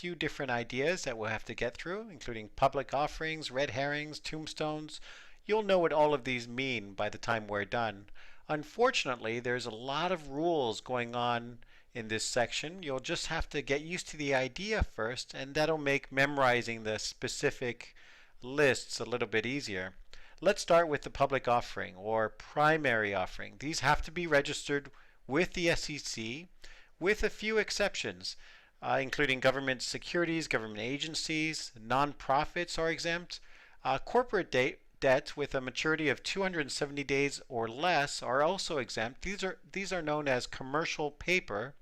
few different ideas that we'll have to get through, including public offerings, red herrings, tombstones. You'll know what all of these mean by the time we're done. Unfortunately, there's a lot of rules going on in this section. You'll just have to get used to the idea first, and that'll make memorizing the specific lists a little bit easier. Let's start with the public offering or primary offering. These have to be registered with the SEC with a few exceptions, including government securities, government agencies, nonprofits are exempt. Corporate debt with a maturity of 270 days or less are also exempt. These are known as commercial paper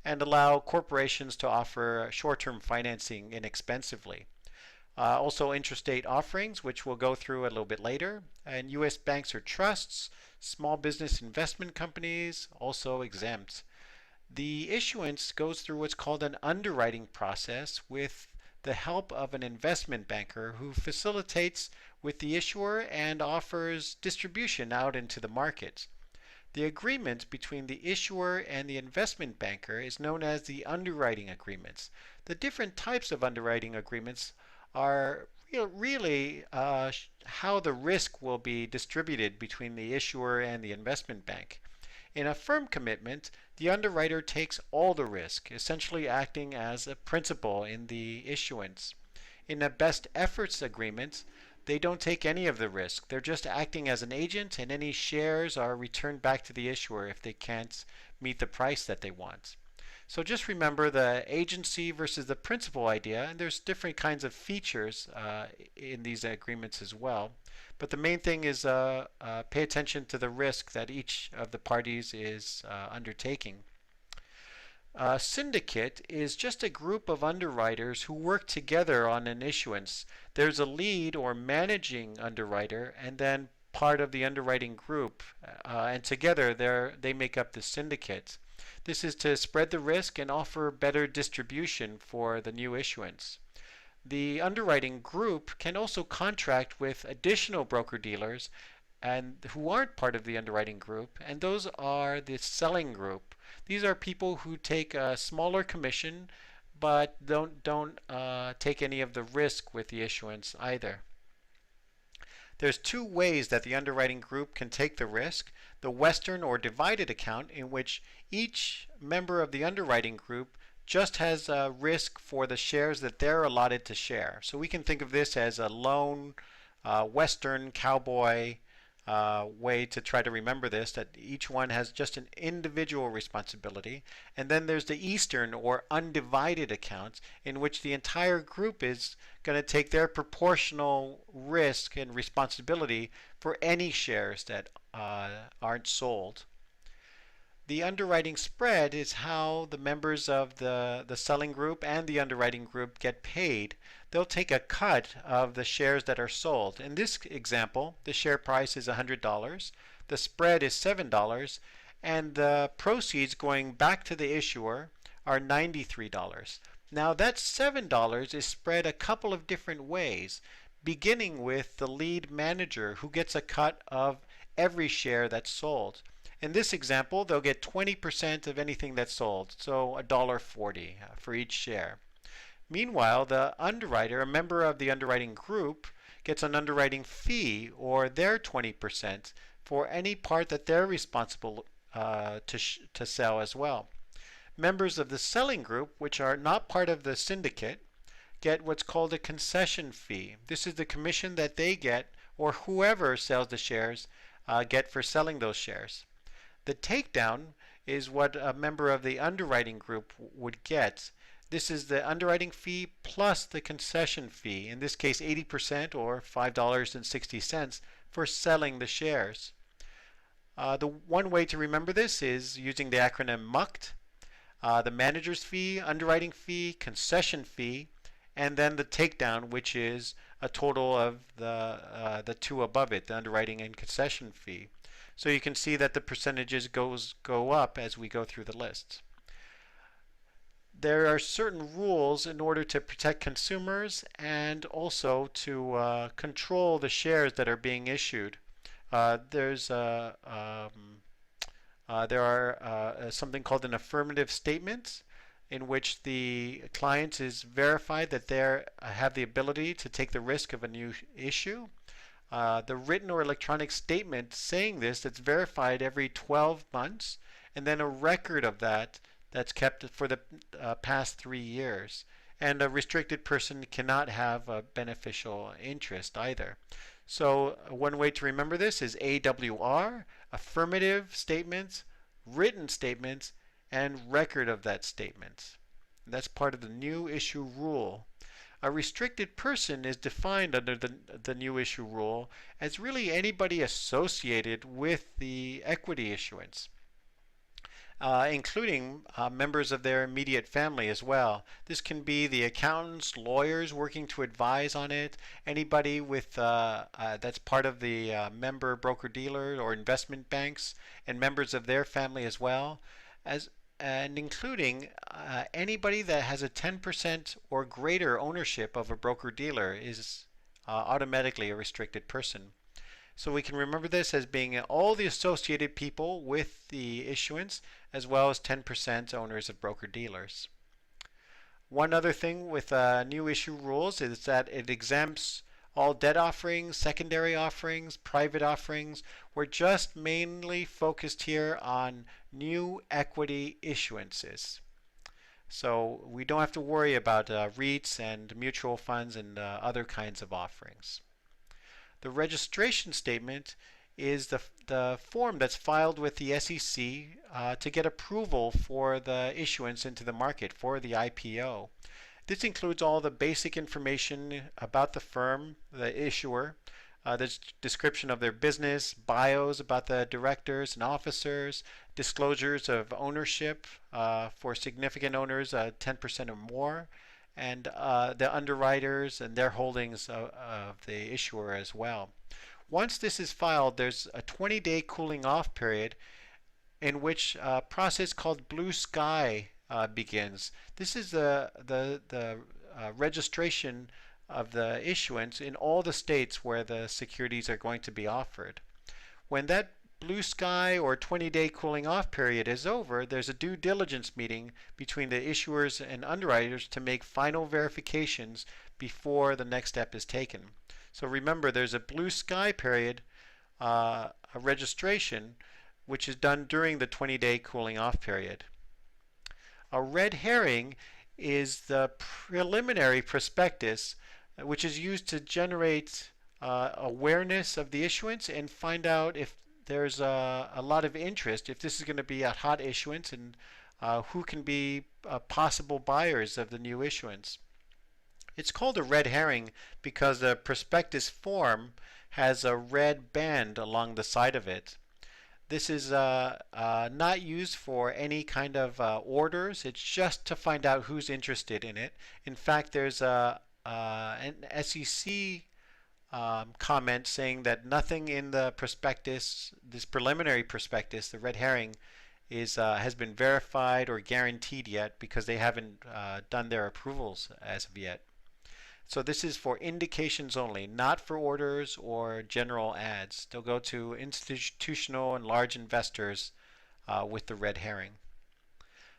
and allow corporations to offer short-term financing inexpensively. Also intrastate offerings, which we'll go through a little bit later, and U.S. banks or trusts, small business investment companies, also exempt. The issuance goes through what's called an underwriting process with the help of an investment banker who facilitates with the issuer and offers distribution out into the market. The agreement between the issuer and the investment banker is known as the underwriting agreements. The different types of underwriting agreements are really how the risk will be distributed between the issuer and the investment bank. In a firm commitment, the underwriter takes all the risk, essentially acting as a principal in the issuance. In a best efforts agreement, they don't take any of the risk. They're just acting as an agent, and any shares are returned back to the issuer if they can't meet the price that they want. So just remember the agency versus the principal idea, and there's different kinds of features in these agreements as well. But the main thing is pay attention to the risk that each of the parties is undertaking. A syndicate is just a group of underwriters who work together on an issuance. There's a lead or managing underwriter and then part of the underwriting group, and together they make up the syndicate. This is to spread the risk and offer better distribution for the new issuance. The underwriting group can also contract with additional broker-dealers and who aren't part of the underwriting group, and those are the selling group. These are people who take a smaller commission but don't take any of the risk with the issuance either. There's two ways that the underwriting group can take the risk. The Western or divided account, in which each member of the underwriting group just has a risk for the shares that they're allotted to share. So we can think of this as a lone Western cowboy way to try to remember this, that each one has just an individual responsibility. And then there's the Eastern or undivided accounts, in which the entire group is going to take their proportional risk and responsibility for any shares that aren't sold. The underwriting spread is how the members of the selling group and the underwriting group get paid. They'll take a cut of the shares that are sold. In this example, the share price is $100, the spread is $7, and the proceeds going back to the issuer are $93. Now that $7 is spread a couple of different ways, beginning with the lead manager who gets a cut of every share that's sold. In this example, they'll get 20% of anything that's sold, so $1.40 for each share. Meanwhile, the underwriter, a member of the underwriting group, gets an underwriting fee, or their 20%, for any part that they're responsible to sell as well. Members of the selling group, which are not part of the syndicate, get what's called a concession fee. This is the commission that they get, or whoever sells the shares, get for selling those shares. The takedown is what a member of the underwriting group would get. This is the underwriting fee plus the concession fee, in this case 80% or $5.60 for selling the shares. The one way to remember this is using the acronym MUCT, the manager's fee, underwriting fee, concession fee, and then the takedown, which is a total of the two above it, the underwriting and concession fee. So you can see that the percentages go up as we go through the list. There are certain rules in order to protect consumers and also to control the shares that are being issued. There are something called an affirmative statement. in which the client is verified that they have the ability to take the risk of a new issue. The written or electronic statement saying this that's verified every 12 months, and then a record of that's kept for the past 3 years. And a restricted person cannot have a beneficial interest either. So one way to remember this is AWR, affirmative statements, written statements, and record of that statement. That's part of the new issue rule. A restricted person is defined under the new issue rule as really anybody associated with the equity issuance, including members of their immediate family as well. This can be the accountants, lawyers working to advise on it, anybody with that's part of the member broker-dealer or investment banks, and members of their family as well, and including anybody that has a 10% or greater ownership of a broker-dealer is automatically a restricted person. So we can remember this as being all the associated people with the issuance, as well as 10% owners of broker-dealers. One other thing with new issue rules is that it exempts all debt offerings, secondary offerings, private offerings. We're just mainly focused here on new equity issuances. So we don't have to worry about REITs and mutual funds and other kinds of offerings. The registration statement is the form that's filed with the SEC to get approval for the issuance into the market for the IPO. This includes all the basic information about the firm, the issuer, the description of their business, bios about the directors and officers, disclosures of ownership for significant owners, 10% or more, and the underwriters and their holdings of the issuer as well. Once this is filed, there's a 20-day cooling off period in which a process called Blue Sky begins. This is the registration of the issuance in all the states where the securities are going to be offered. When that Blue Sky or 20-day cooling off period is over, there's a due diligence meeting between the issuers and underwriters to make final verifications before the next step is taken. So remember, there's a Blue Sky period, a registration, which is done during the 20-day cooling off period. A red herring is the preliminary prospectus, which is used to generate awareness of the issuance and find out if there's a lot of interest, if this is going to be a hot issuance, and who can be possible buyers of the new issuance. It's called a red herring because the prospectus form has a red band along the side of it. This is not used for any kind of orders. It's just to find out who's interested in it. In fact, there's an SEC comment saying that nothing in the prospectus, this preliminary prospectus, the red herring, has been verified or guaranteed yet because they haven't done their approvals as of yet. So this is for indications only, not for orders or general ads. They'll go to institutional and large investors with the red herring.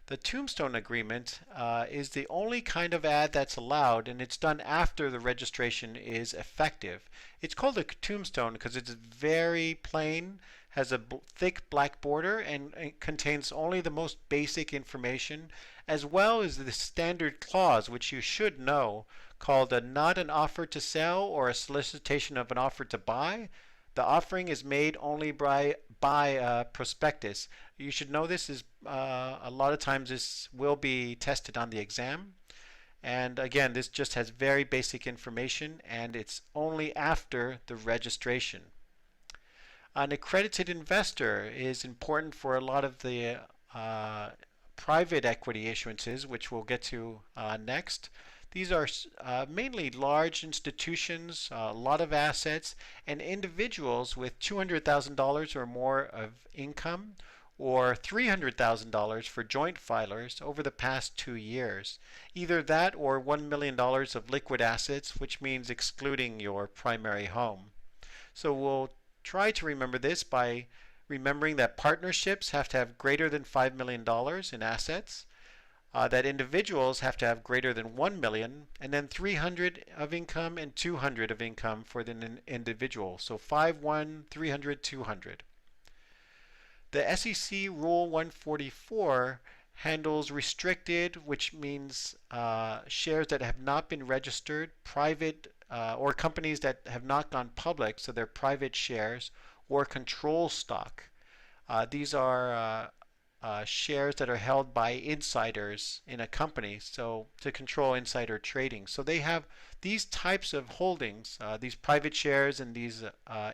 The tombstone agreement is the only kind of ad that's allowed, and it's done after the registration is effective. It's called a tombstone because it's very plain, has a thick black border, and it contains only the most basic information, as well as the standard clause, which you should know, called a not an offer to sell or a solicitation of an offer to buy. The offering is made only by a prospectus. You should know this is a lot of times this will be tested on the exam. And again, this just has very basic information, and it's only after the registration. An accredited investor is important for a lot of the private equity issuances, which we'll get to next. These are mainly large institutions, a lot of assets, and individuals with $200,000 or more of income, or $300,000 for joint filers over the past 2 years. Either that or $1 million of liquid assets, which means excluding your primary home. So we'll try to remember this by remembering that partnerships have to have greater than $5 million in assets. that individuals have to have greater than 1 million, and then 300 of income and 200 of income for the individual. So 5, 1, 300, 200. The SEC Rule 144 handles restricted, which means shares that have not been registered, private or companies that have not gone public, so they're private shares, or control stock. These are shares that are held by insiders in a company, so to control insider trading. So they have these types of holdings, these private shares and these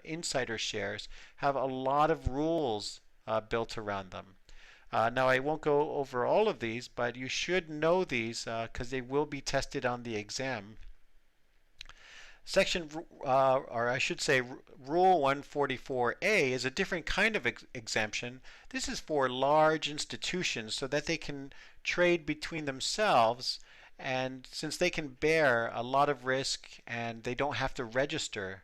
insider shares have a lot of rules built around them. Now I won't go over all of these, but you should know these because they will be tested on the exam. Section, or I should say, Rule 144A is a different kind of exemption. This is for large institutions so that they can trade between themselves, and since they can bear a lot of risk and they don't have to register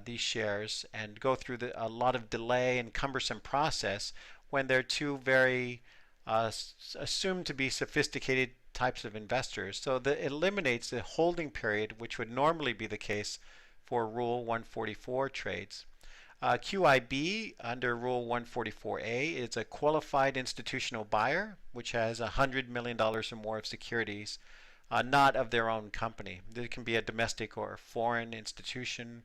these shares and go through a lot of delay and cumbersome process when they're two very assumed to be sophisticated types of investors. So that eliminates the holding period, which would normally be the case for Rule 144 trades. QIB under Rule 144A is a qualified institutional buyer, which has $100 million or more of securities, not of their own company. It can be a domestic or foreign institution,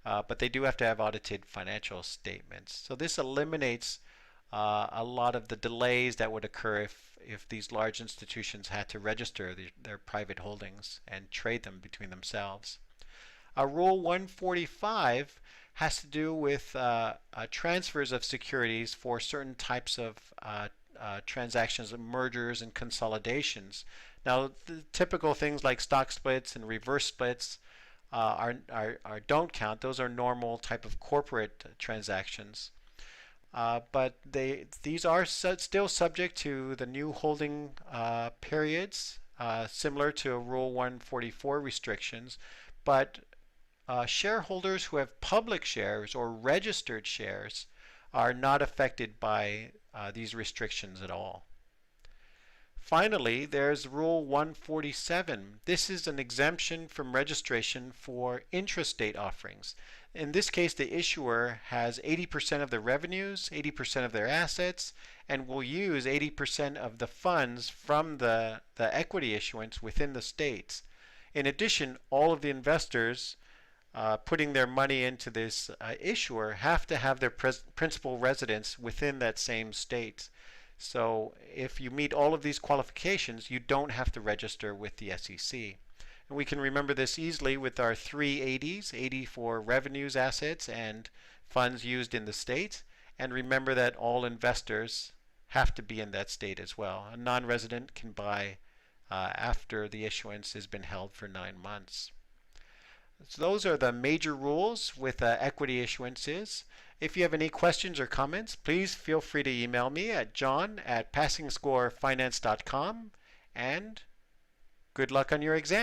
but they do have to have audited financial statements. So this eliminates a lot of the delays that would occur if these large institutions had to register their private holdings and trade them between themselves. Rule 145 has to do with transfers of securities for certain types of transactions, mergers and consolidations. Now, the typical things like stock splits and reverse splits don't count. Those are normal type of corporate transactions. But these are still subject to the new holding periods, similar to Rule 144 restrictions. But shareholders who have public shares or registered shares are not affected by these restrictions at all. Finally, there's Rule 147. This is an exemption from registration for intrastate offerings. In this case, the issuer has 80% of their revenues, 80% of their assets, and will use 80% of the funds from the equity issuance within the states. In addition, all of the investors putting their money into this issuer have to have their principal residence within that same state. So if you meet all of these qualifications, you don't have to register with the SEC. And we can remember this easily with our three 80s, 80 for revenues, assets, and funds used in the state. And remember that all investors have to be in that state as well. A non-resident can buy after the issuance has been held for 9 months. So those are the major rules with equity issuances. If you have any questions or comments, please feel free to email me at john@passingscorefinance.com, and good luck on your exam.